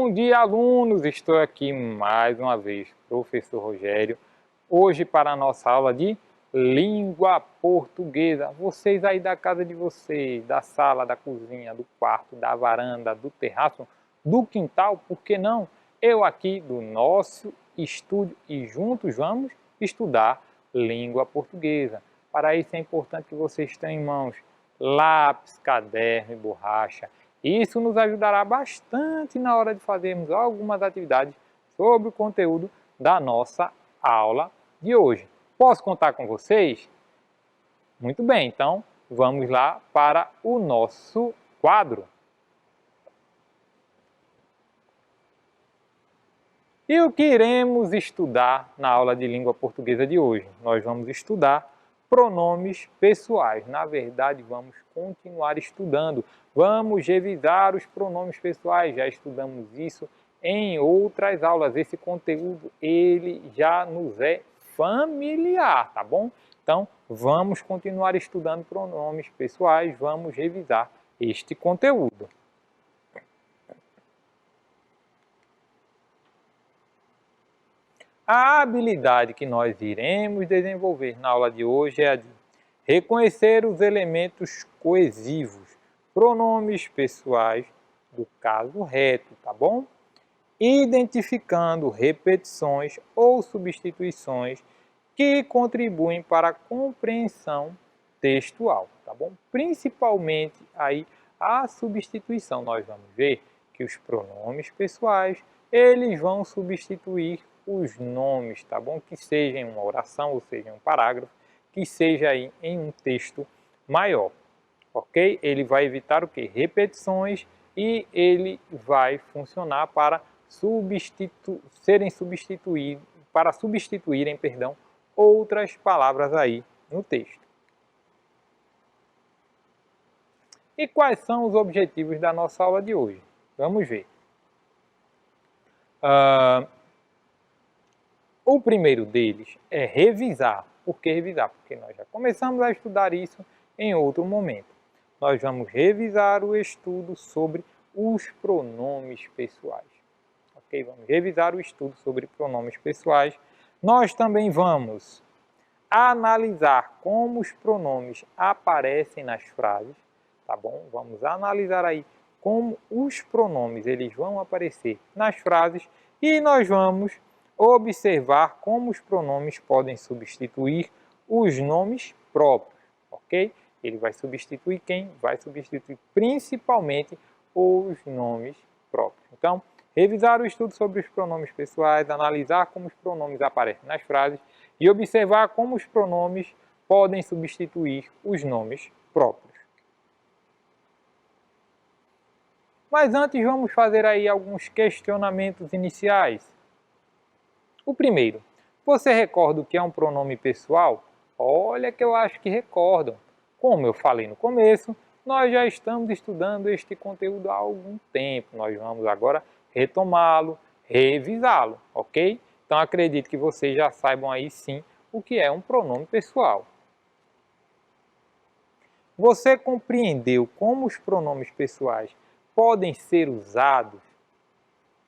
Bom dia, alunos! Estou aqui mais uma vez, professor Rogério, hoje para a nossa aula de língua portuguesa. Vocês aí da casa de vocês, da sala, da cozinha, do quarto, da varanda, do terraço, do quintal, por que não? Eu aqui do nosso estúdio e juntos vamos estudar língua portuguesa. Para isso é importante que vocês tenham em mãos lápis, caderno e borracha. Isso nos ajudará bastante na hora de fazermos algumas atividades sobre o conteúdo da nossa aula de hoje. Posso contar com vocês? Muito bem, então vamos lá para o nosso quadro. E o que iremos estudar na aula de língua portuguesa de hoje? Nós vamos estudar pronomes pessoais. Na verdade, vamos continuar estudando. Vamos revisar os pronomes pessoais. Já estudamos isso em outras aulas. Esse conteúdo, ele já nos é familiar, tá bom? Então, vamos continuar estudando pronomes pessoais. Vamos revisar este conteúdo. A habilidade que nós iremos desenvolver na aula de hoje é a de reconhecer os elementos coesivos, pronomes pessoais do caso reto, tá bom? Identificando repetições ou substituições que contribuem para a compreensão textual, tá bom? Principalmente aí a substituição. Nós vamos ver que os pronomes pessoais, eles vão substituir os nomes, tá bom? Que seja em uma oração, ou seja em um parágrafo, que seja aí em um texto maior, ok? Ele vai evitar o que? Repetições e ele vai funcionar para substituírem, outras palavras aí no texto. E quais são os objetivos da nossa aula de hoje? Vamos ver. O primeiro deles é revisar. Por que revisar? Porque nós já começamos a estudar isso em outro momento. Nós vamos revisar o estudo sobre os pronomes pessoais. Ok? Vamos revisar o estudo sobre pronomes pessoais. Nós também vamos analisar como os pronomes aparecem nas frases, tá bom? Vamos analisar aí como os pronomes eles vão aparecer nas frases e nós vamos observar como os pronomes podem substituir os nomes próprios, ok? Ele vai substituir quem? Vai substituir principalmente os nomes próprios. Então, revisar o estudo sobre os pronomes pessoais, analisar como os pronomes aparecem nas frases e observar como os pronomes podem substituir os nomes próprios. Mas antes vamos fazer aí alguns questionamentos iniciais. O primeiro, você recorda o que é um pronome pessoal? Olha que eu acho que recordam. Como eu falei no começo, nós já estamos estudando este conteúdo há algum tempo. Nós vamos agora retomá-lo, revisá-lo, ok? Então acredito que vocês já saibam aí sim o que é um pronome pessoal. Você compreendeu como os pronomes pessoais podem ser usados?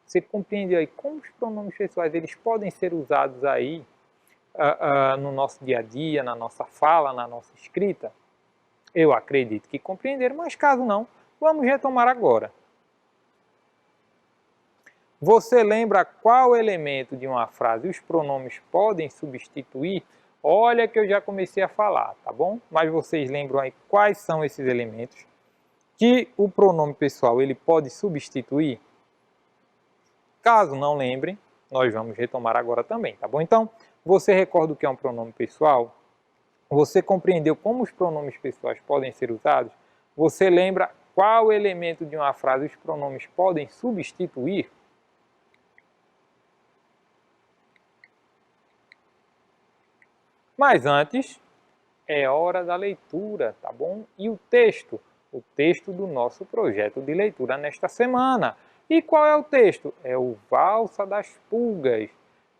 Você compreende aí como os pronomes pessoais eles podem ser usados aí no nosso dia a dia, na nossa fala, na nossa escrita? Eu acredito que compreenderam, mas caso não, vamos retomar agora. Você lembra qual elemento de uma frase os pronomes podem substituir? Olha que eu já comecei a falar, tá bom? Mas vocês lembram aí quais são esses elementos que o pronome pessoal ele pode substituir? Caso não lembrem, nós vamos retomar agora também, tá bom? Então, você recorda o que é um pronome pessoal? Você compreendeu como os pronomes pessoais podem ser usados? Você lembra qual elemento de uma frase os pronomes podem substituir? Mas antes, é hora da leitura, tá bom? E o texto do nosso projeto de leitura nesta semana. E qual é o texto? É o Valsa das Pulgas.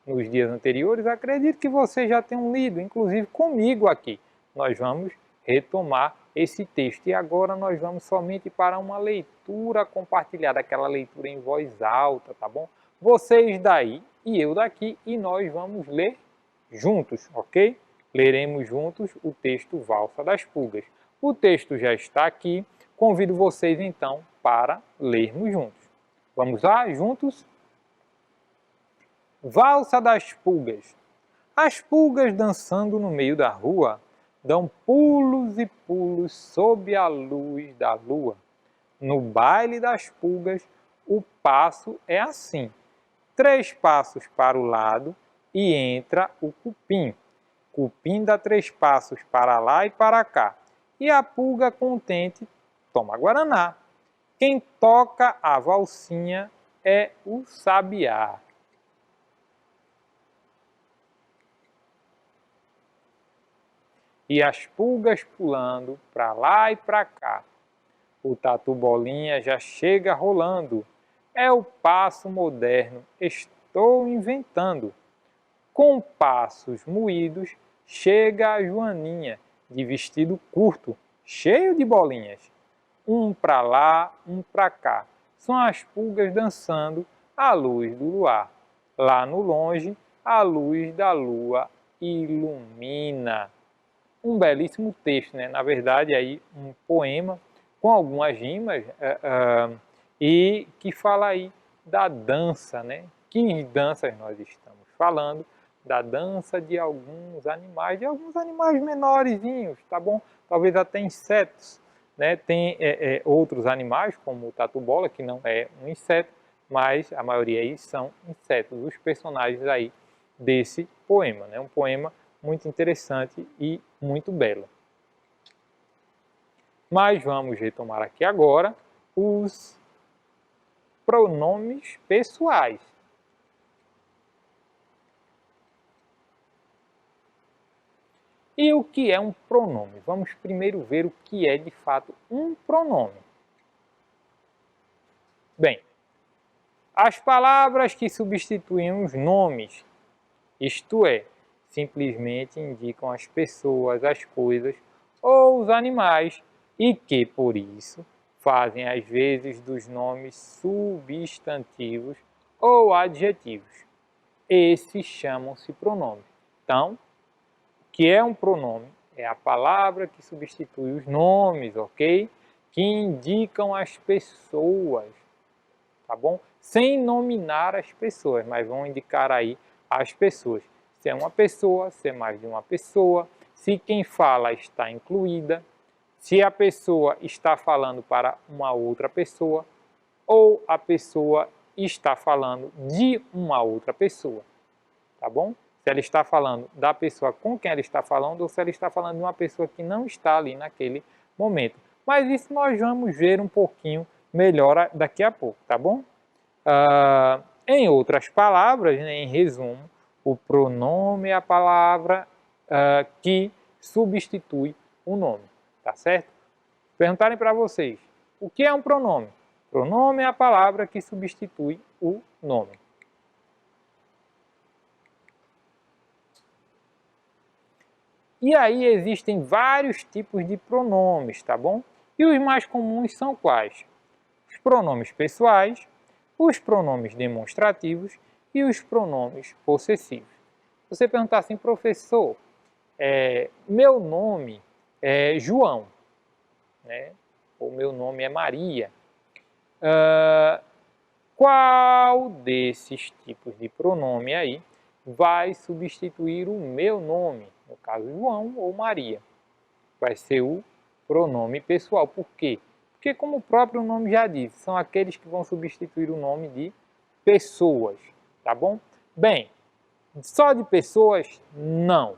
Nos dias anteriores, acredito que vocês já tenham lido, inclusive comigo aqui. Nós vamos retomar esse texto. E agora nós vamos somente para uma leitura compartilhada, aquela leitura em voz alta, tá bom? Vocês daí e eu daqui, e nós vamos ler juntos, ok? Leremos juntos o texto Valsa das Pulgas. O texto já está aqui, convido vocês então para lermos juntos. Vamos lá, juntos? Valsa das Pulgas. As pulgas dançando no meio da rua dão pulos e pulos sob a luz da lua. No baile das pulgas, o passo é assim: 3 passos para o lado e entra o cupim. Cupim dá 3 passos para lá e para cá. E a pulga contente toma guaraná. Quem toca a valsinha é o sabiá. E as pulgas pulando para lá e para cá. O tatu bolinha já chega rolando. É o passo moderno, estou inventando. Com passos moídos, chega a Joaninha, de vestido curto, cheio de bolinhas. Um para lá, um para cá. São as pulgas dançando à luz do luar. Lá no longe, a luz da lua ilumina. Um belíssimo texto, né? Na verdade, aí um poema com algumas rimas e que fala aí da dança, né? Que danças nós estamos falando? Da dança de alguns animais menorzinhos, tá bom? Talvez até insetos, né? Tem outros animais, como o tatu-bola, que não é um inseto, mas a maioria aí são insetos, os personagens aí desse poema, né? Um poema muito interessante e muito belo. Mas vamos retomar aqui agora os pronomes pessoais. E o que é um pronome? Vamos primeiro ver o que é de fato um pronome. Bem, as palavras que substituem os nomes, isto é, simplesmente indicam as pessoas, as coisas ou os animais e que, por isso, fazem às vezes dos nomes substantivos ou adjetivos. Esses chamam-se pronomes. Então, o que é um pronome? É a palavra que substitui os nomes, ok? Que indicam as pessoas, tá bom? Sem nominar as pessoas, mas vão indicar aí as pessoas. Se é uma pessoa, se é mais de uma pessoa, se quem fala está incluída, se a pessoa está falando para uma outra pessoa ou a pessoa está falando de uma outra pessoa, tá bom? Se ela está falando da pessoa com quem ela está falando ou se ela está falando de uma pessoa que não está ali naquele momento. Mas isso nós vamos ver um pouquinho melhor daqui a pouco, tá bom? Em outras palavras, né, em resumo, o pronome é a palavra que substitui o nome, tá certo? Perguntarem para vocês, o que é um pronome? Pronome é a palavra que substitui o nome. E aí existem vários tipos de pronomes, tá bom? E os mais comuns são quais? Os pronomes pessoais, os pronomes demonstrativos e os pronomes possessivos. Você perguntar assim, professor, meu nome é João, né? Ou meu nome é Maria. Qual desses tipos de pronome aí vai substituir o meu nome? No caso, João ou Maria. Vai ser o pronome pessoal. Por quê? Porque, como o próprio nome já diz, são aqueles que vão substituir o nome de pessoas, tá bom? Bem, só de pessoas, não,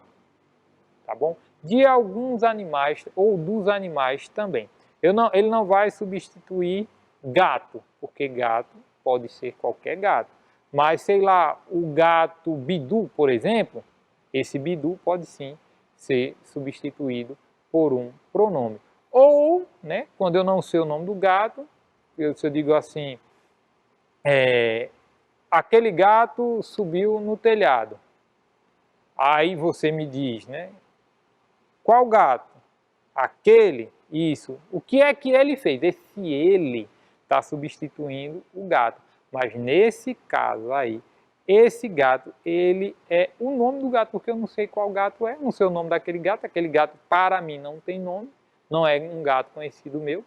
tá bom? De alguns animais ou dos animais também. Ele não vai substituir gato, porque gato pode ser qualquer gato. Mas, sei lá, o gato bidu, por exemplo, esse bidu pode sim ser substituído por um pronome. Ou, né, quando eu não sei o nome do gato, se eu digo assim, aquele gato subiu no telhado. Aí você me diz, né, qual gato? Aquele, Isso. O que é que ele fez? Esse ele está substituindo o gato. Mas nesse caso aí, esse gato, ele é o nome do gato, porque eu não sei qual gato é, não sei o nome daquele gato. Aquele gato, para mim, não tem nome. Não é um gato conhecido meu.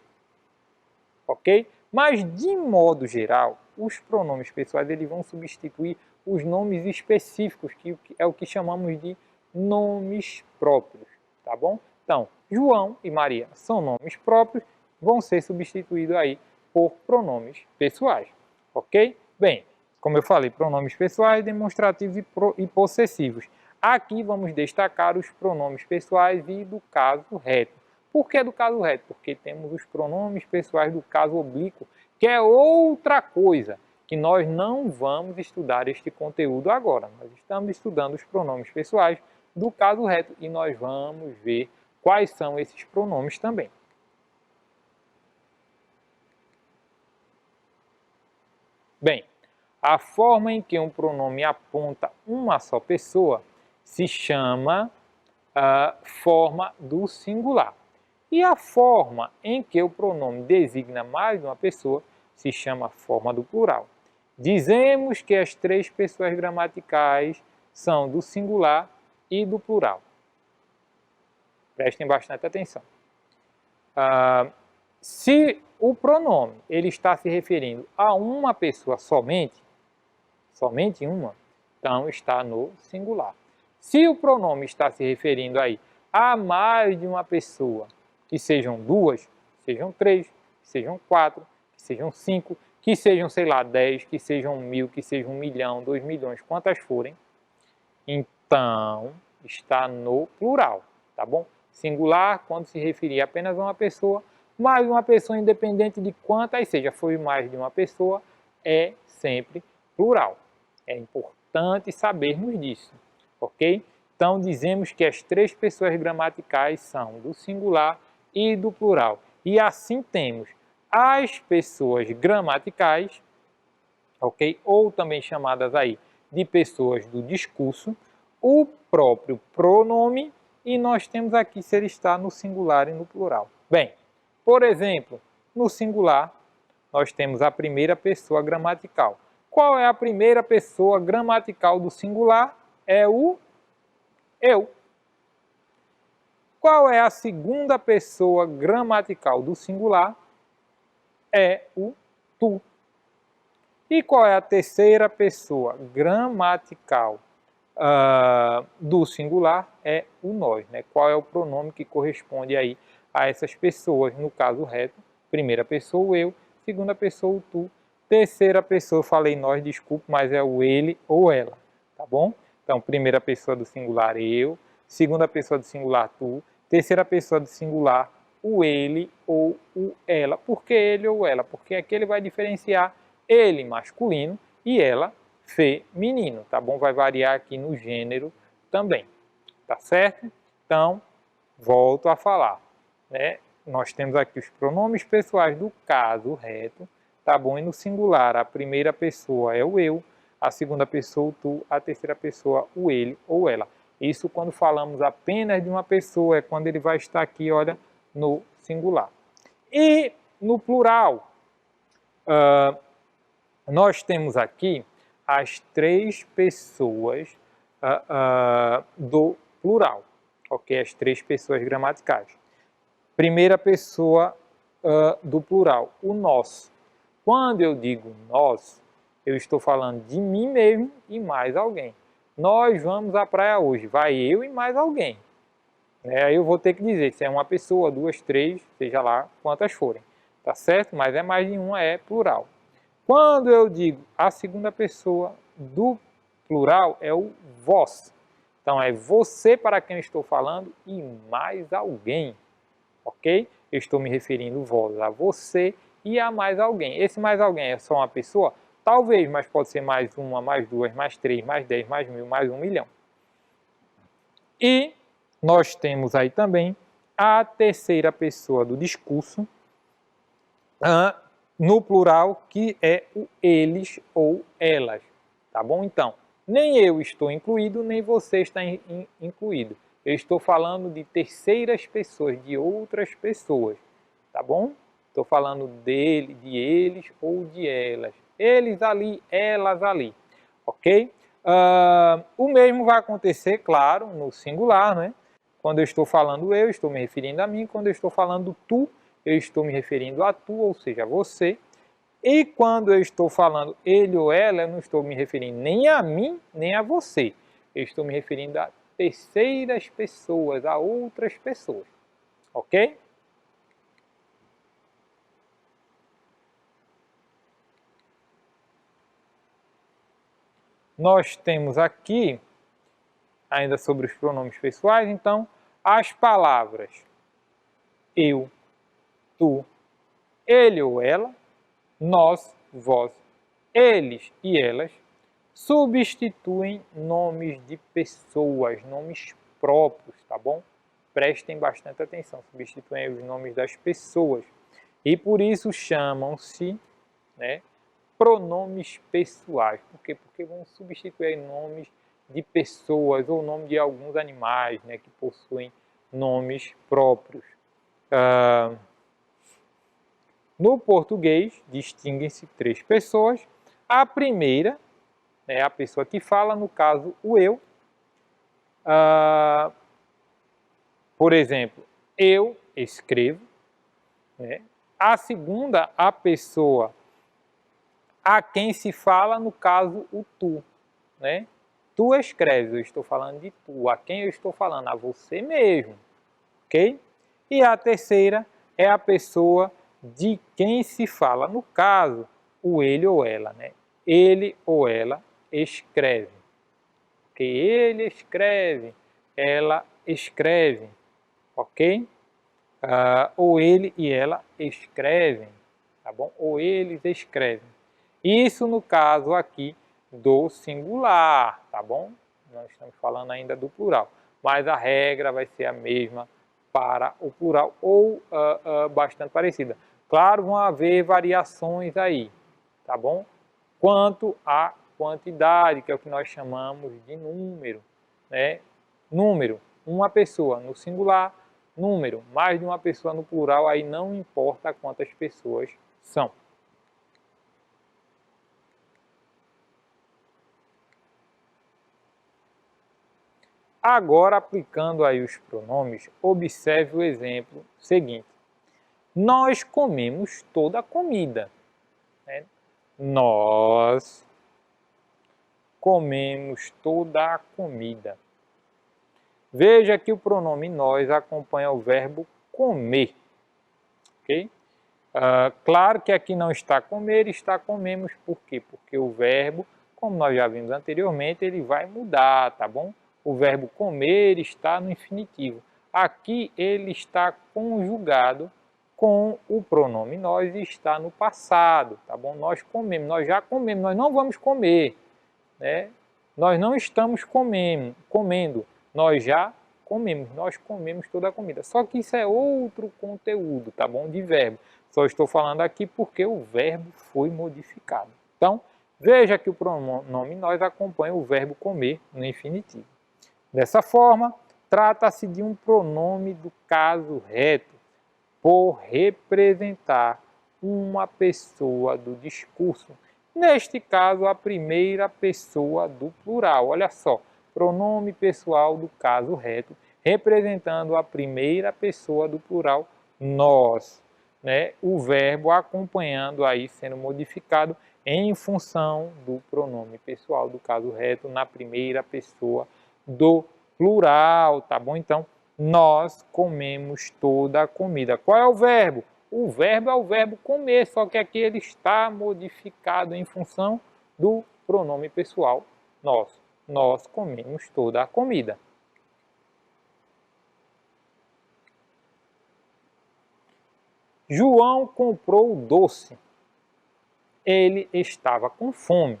Ok? Mas, de modo geral, os pronomes pessoais eles vão substituir os nomes específicos, que é o que chamamos de nomes próprios, tá bom? Então, João e Maria são nomes próprios, vão ser substituídos aí por pronomes pessoais, ok? Bem, como eu falei, pronomes pessoais, demonstrativos e possessivos. Aqui vamos destacar os pronomes pessoais e do caso reto. Por que do caso reto? Porque temos os pronomes pessoais do caso oblíquo, que é outra coisa, que nós não vamos estudar este conteúdo agora. Nós estamos estudando os pronomes pessoais do caso reto e nós vamos ver quais são esses pronomes também. Bem, a forma em que um pronome aponta uma só pessoa se chama forma do singular. E a forma em que o pronome designa mais de uma pessoa se chama forma do plural. Dizemos que as três pessoas gramaticais são do singular e do plural. Prestem bastante atenção. Se o pronome ele está se referindo a uma pessoa somente uma, então está no singular. Se o pronome está se referindo aí a mais de uma pessoa, que sejam duas, que sejam três, que sejam quatro, que sejam cinco, que sejam, sei lá, 10, que sejam 1000, que sejam 1 milhão, 2 milhões, quantas forem, então está no plural, tá bom? Singular, quando se referir apenas a uma pessoa, mais uma pessoa, independente de quantas seja, foi mais de uma pessoa, é sempre plural. É importante sabermos disso, ok? Então, dizemos que as três pessoas gramaticais são do singular e do plural. E assim temos as pessoas gramaticais, ok? Ou também chamadas aí de pessoas do discurso, o próprio pronome e nós temos aqui se ele está no singular e no plural. Bem, por exemplo, no singular nós temos a primeira pessoa gramatical. Qual é a primeira pessoa gramatical do singular? É o eu. Qual é a segunda pessoa gramatical do singular? É o tu. E qual é a terceira pessoa gramatical do singular? É o nós, né? Qual é o pronome que corresponde aí a essas pessoas? No caso reto, primeira pessoa o eu, segunda pessoa o tu, terceira pessoa, falei nós, desculpe, mas é o ele ou ela, tá bom? Então, primeira pessoa do singular eu, segunda pessoa do singular tu, terceira pessoa do singular o ele ou o ela. Por que ele ou ela? Porque aqui ele vai diferenciar ele masculino e ela feminino, tá bom? Vai variar aqui no gênero também, tá certo? Então, volto a falar, né? Nós temos aqui os pronomes pessoais do caso reto, tá bom? E no singular, a primeira pessoa é o eu, a segunda pessoa o tu, a terceira pessoa o ele ou ela. Isso quando falamos apenas de uma pessoa, é quando ele vai estar aqui, olha, no singular. E no plural, nós temos aqui as três pessoas do plural, ok? As três pessoas gramaticais. Primeira pessoa do plural, o nosso. Quando eu digo nós, eu estou falando de mim mesmo e mais alguém. Nós vamos à praia hoje, vai eu e mais alguém. Aí eu vou ter que dizer se é uma pessoa, duas, três, seja lá quantas forem, tá certo? Mas é mais de uma, é plural. Quando eu digo a segunda pessoa do plural, é o vós. Então, é você para quem eu estou falando e mais alguém, ok? Eu estou me referindo vós a você e a mais alguém. Esse mais alguém é só uma pessoa? Talvez, mas pode ser mais uma, mais duas, mais três, mais 10, mais 1000, mais 1 milhão. E nós temos aí também a terceira pessoa do discurso, no plural, que é o eles ou elas, tá bom? Então, nem eu estou incluído, nem você está incluído. Eu estou falando de terceiras pessoas, de outras pessoas, tá bom? Estou falando dele, de eles ou de elas. Eles ali, elas ali, ok? O mesmo vai acontecer, claro, no singular, né? Quando eu estou falando eu, estou me referindo a mim. Quando eu estou falando tu, eu estou me referindo a tu, ou seja, a você. E quando eu estou falando ele ou ela, eu não estou me referindo nem a mim, nem a você. Eu estou me referindo a terceiras pessoas, a outras pessoas, ok? Nós temos aqui, ainda sobre os pronomes pessoais, então, as palavras eu, tu, ele ou ela, nós, vós, eles e elas, substituem nomes de pessoas, nomes próprios, tá bom? Prestem bastante atenção, substituem os nomes das pessoas. E por isso chamam-se, né, pronomes pessoais. Por quê? Porque vão substituir nomes de pessoas ou nome de alguns animais, né, que possuem nomes próprios. No português, distinguem-se três pessoas. A primeira é a pessoa que fala, no caso, o eu. Por exemplo, eu escrevo. Né? A segunda, a pessoa a quem se fala, no caso, o tu. Né? Tu escreves, eu estou falando de tu. A quem eu estou falando? A você mesmo. Ok? E a terceira é a pessoa de quem se fala, no caso, o ele ou ela. Né? Ele ou ela escreve. Ok? Ele escreve, ela escreve. Ok? Ou ele e ela escrevem, tá bom? Ou eles escrevem. Isso no caso aqui do singular, tá bom? Nós estamos falando ainda do plural, mas a regra vai ser a mesma para o plural ou bastante parecida. Claro, vão haver variações aí, tá bom? Quanto à quantidade, que é o que nós chamamos de número, né? Número, uma pessoa no singular, número, mais de uma pessoa no plural, aí não importa quantas pessoas são. Agora, aplicando aí os pronomes, observe o exemplo seguinte. Nós comemos toda a comida. Né? Nós comemos toda a comida. Veja que o pronome nós acompanha o verbo comer. Ok? Claro que aqui não está comer, está comemos. Por quê? Porque o verbo, como nós já vimos anteriormente, ele vai mudar, tá bom? O verbo comer está no infinitivo. Aqui ele está conjugado com o pronome nós e está no passado, tá bom? Nós comemos, nós já comemos, nós não vamos comer, né? Nós não estamos comendo, nós já comemos, nós comemos toda a comida. Só que isso é outro conteúdo, tá bom? De verbo. Só estou falando aqui porque o verbo foi modificado. Então, veja que o pronome nós acompanha o verbo comer no infinitivo. Dessa forma, trata-se de um pronome do caso reto, por representar uma pessoa do discurso. Neste caso, a primeira pessoa do plural. Olha só, pronome pessoal do caso reto, representando a primeira pessoa do plural, nós. Né? O verbo acompanhando aí, sendo modificado em função do pronome pessoal do caso reto na primeira pessoa do plural, tá bom? Então, nós comemos toda a comida. Qual é o verbo? O verbo é o verbo comer, só que aqui ele está modificado em função do pronome pessoal nós. Nós comemos toda a comida. João comprou o doce. Ele estava com fome.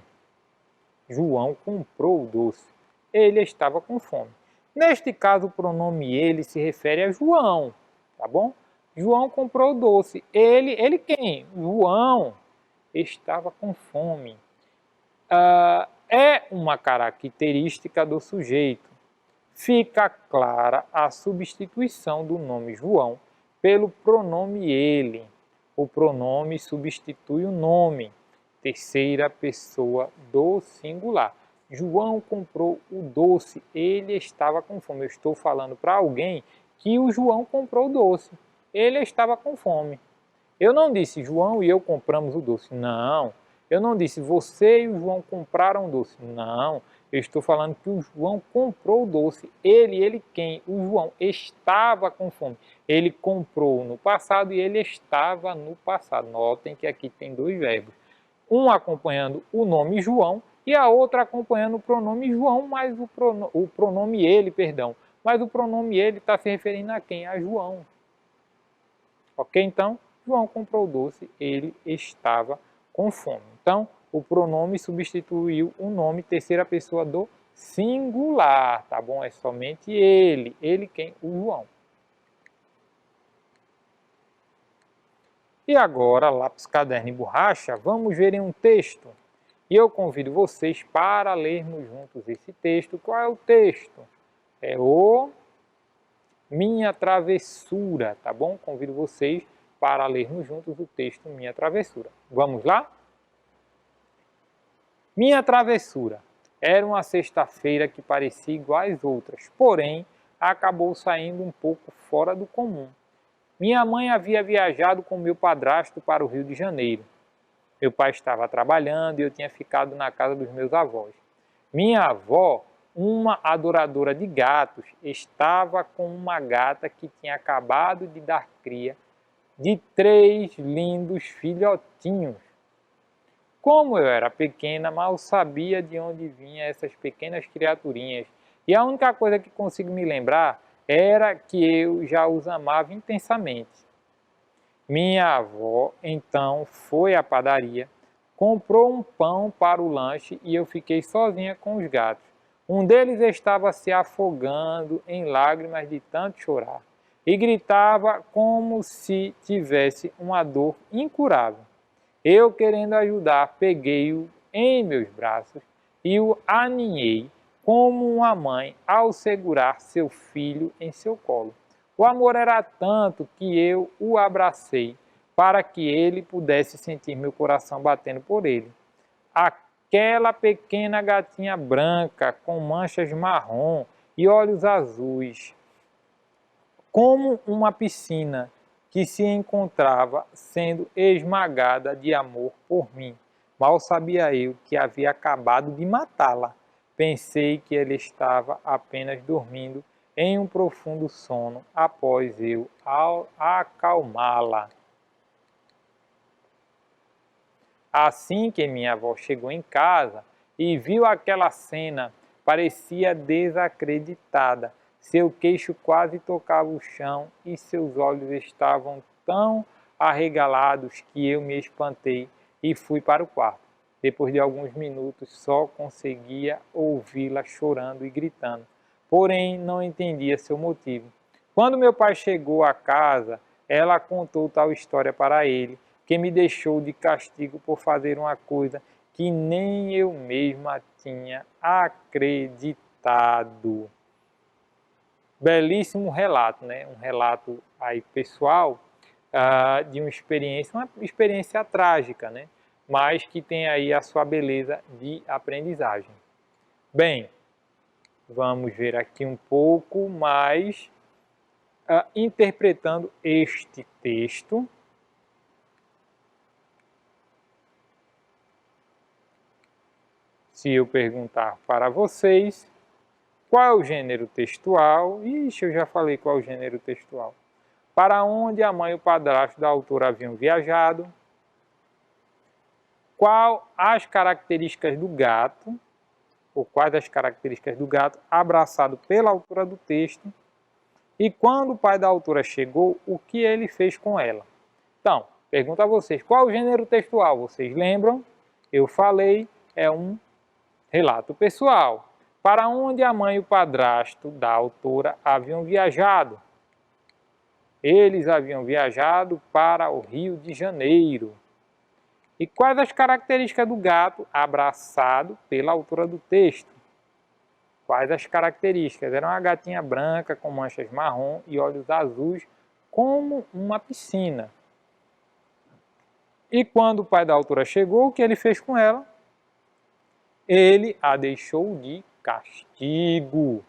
João comprou o doce. Ele estava com fome. Neste caso, o pronome ele se refere a João, tá bom? João comprou o doce. Ele quem? João estava com fome. É uma característica do sujeito. fica clara a substituição do nome João pelo pronome ele. O pronome substitui o nome, terceira pessoa do singular. João comprou o doce, ele estava com fome. Eu estou falando para alguém que o João comprou o doce, ele estava com fome. Eu não disse João e eu compramos o doce, não. Eu não disse você e o João compraram o doce, não. Eu estou falando que o João comprou o doce. Ele quem? O João estava com fome. Ele comprou no passado e ele estava no passado. Notem que aqui tem dois verbos. Um acompanhando o nome João e a outra acompanhando o pronome João, mas o pronome ele, perdão. Mas o pronome ele está se referindo a quem? A João. Ok? Então, João comprou o doce, ele estava com fome. Então, o pronome substituiu o nome terceira pessoa do singular, tá bom? É somente ele. Ele quem? O João. E agora, lápis, caderno e borracha, vamos ver em um texto. E eu convido vocês para lermos juntos esse texto. Qual é o texto? É o Minha Travessura, tá bom? Convido vocês para lermos juntos o texto Minha Travessura. Vamos lá? Minha travessura. Era uma sexta-feira que parecia igual às outras, porém acabou saindo um pouco fora do comum. Minha mãe havia viajado com meu padrasto para o Rio de Janeiro. Meu pai estava trabalhando e eu tinha ficado na casa dos meus avós. Minha avó, uma adoradora de gatos, estava com uma gata que tinha acabado de dar cria de 3 lindos filhotinhos. Como eu era pequena, mal sabia de onde vinham essas pequenas criaturinhas, e a única coisa que consigo me lembrar era que eu já os amava intensamente. Minha avó, então, foi à padaria, comprou um pão para o lanche e eu fiquei sozinha com os gatos. Um deles estava se afogando em lágrimas de tanto chorar e gritava como se tivesse uma dor incurável. Eu, querendo ajudar, peguei-o em meus braços e o aninhei como uma mãe ao segurar seu filho em seu colo. O amor era tanto que eu o abracei para que ele pudesse sentir meu coração batendo por ele. Aquela pequena gatinha branca com manchas marrom e olhos azuis, como uma piscina que se encontrava sendo esmagada de amor por mim. Mal sabia eu que havia acabado de matá-la. Pensei que ela estava apenas dormindo em um profundo sono após eu acalmá-la. Assim que minha avó chegou em casa e viu aquela cena, parecia desacreditada. Seu queixo quase tocava o chão e seus olhos estavam tão arregalados que eu me espantei e fui para o quarto. Depois de alguns minutos só conseguia ouvi-la chorando e gritando, porém não entendia seu motivo. Quando meu pai chegou à casa, ela contou tal história para ele, que me deixou de castigo por fazer uma coisa que nem eu mesma tinha acreditado. Belíssimo relato, né? Um relato aí pessoal de uma experiência trágica, né? Mas que tem aí a sua beleza de aprendizagem. Bem, vamos ver aqui um pouco mais interpretando este texto. Se eu perguntar para vocês qual é o gênero textual, ixi, eu já falei qual é o gênero textual. Para onde a mãe e o padrasto da autora haviam viajado? Qual as características do gato, ou quais as características do gato abraçado pela autora do texto? E quando o pai da autora chegou, o que ele fez com ela? Então, pergunto a vocês, qual é o gênero textual? Vocês lembram? Eu falei, é um relato pessoal. Para onde a mãe e o padrasto da autora haviam viajado? Eles haviam viajado para o Rio de Janeiro. E quais as características do gato abraçado pela autora do texto? Quais as características? Era uma gatinha branca com manchas marrom e olhos azuis, como uma piscina. E quando o pai da autora chegou, o que ele fez com ela? Ele a deixou de castigo.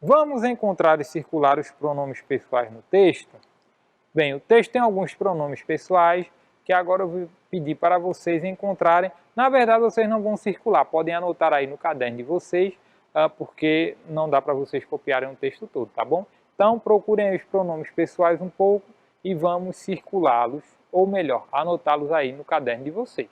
Vamos encontrar e circular os pronomes pessoais no texto? Bem, o texto tem alguns pronomes pessoais que agora eu vou pedir para vocês encontrarem. Na verdade, vocês não vão circular, podem anotar aí no caderno de vocês, porque não dá para vocês copiarem o texto todo, tá bom? Então, procurem os pronomes pessoais um pouco e vamos circulá-los, ou melhor, anotá-los aí no caderno de vocês.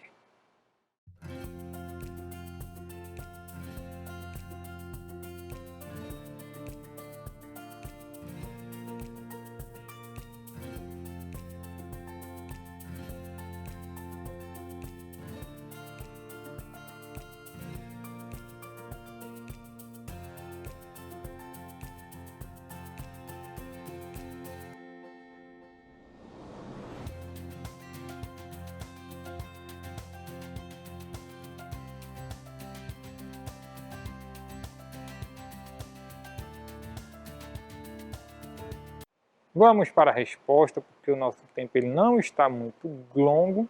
Vamos para a resposta, porque o nosso tempo ele não está muito longo.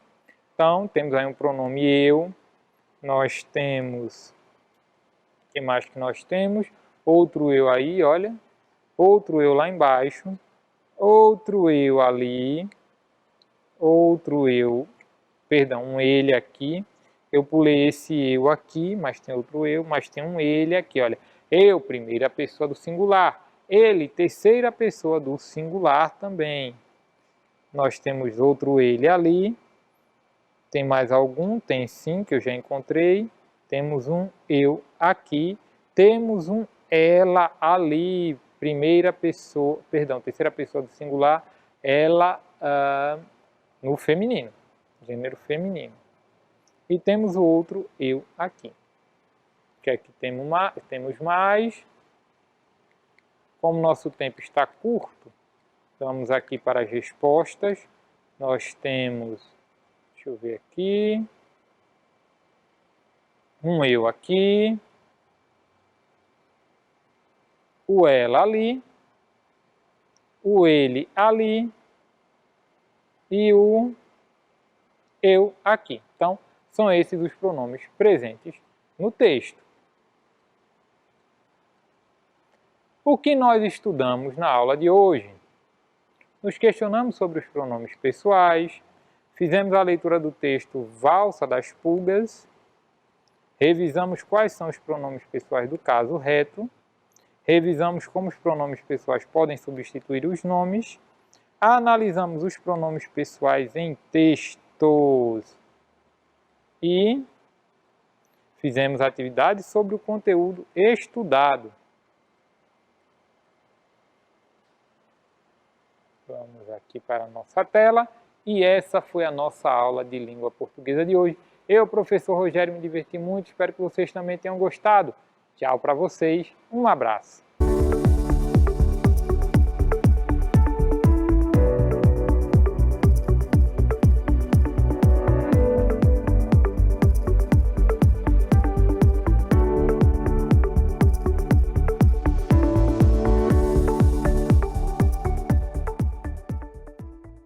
Então, temos aí um pronome eu, nós temos, o que mais que nós temos? Outro eu aí, olha, outro eu lá embaixo, outro eu ali, outro eu, perdão, um ele aqui. Eu pulei esse eu aqui, mas tem outro eu, mas tem um ele aqui, olha. Eu, primeira pessoa do singular. Ele, terceira pessoa do singular também. Nós temos outro ele ali. Tem mais algum? Tem sim, que eu já encontrei. Temos um eu aqui. Temos um ela ali. Primeira pessoa, perdão, terceira pessoa do singular. Ela no feminino. Gênero feminino. E temos o outro eu aqui. Que aqui temos mais. Como nosso tempo está curto, vamos aqui para as respostas. Nós temos, deixa eu ver aqui, um eu aqui, o ela ali, o ele ali e o eu aqui. Então, são esses os pronomes presentes no texto. O que nós estudamos na aula de hoje? Nos questionamos sobre os pronomes pessoais, fizemos a leitura do texto Valsa das Pulgas, revisamos quais são os pronomes pessoais do caso reto, revisamos como os pronomes pessoais podem substituir os nomes, analisamos os pronomes pessoais em textos e fizemos atividades sobre o conteúdo estudado. Vamos aqui para a nossa tela e essa foi a nossa aula de língua portuguesa de hoje. Eu, professor Rogério, me diverti muito, espero que vocês também tenham gostado. Tchau para vocês, um abraço.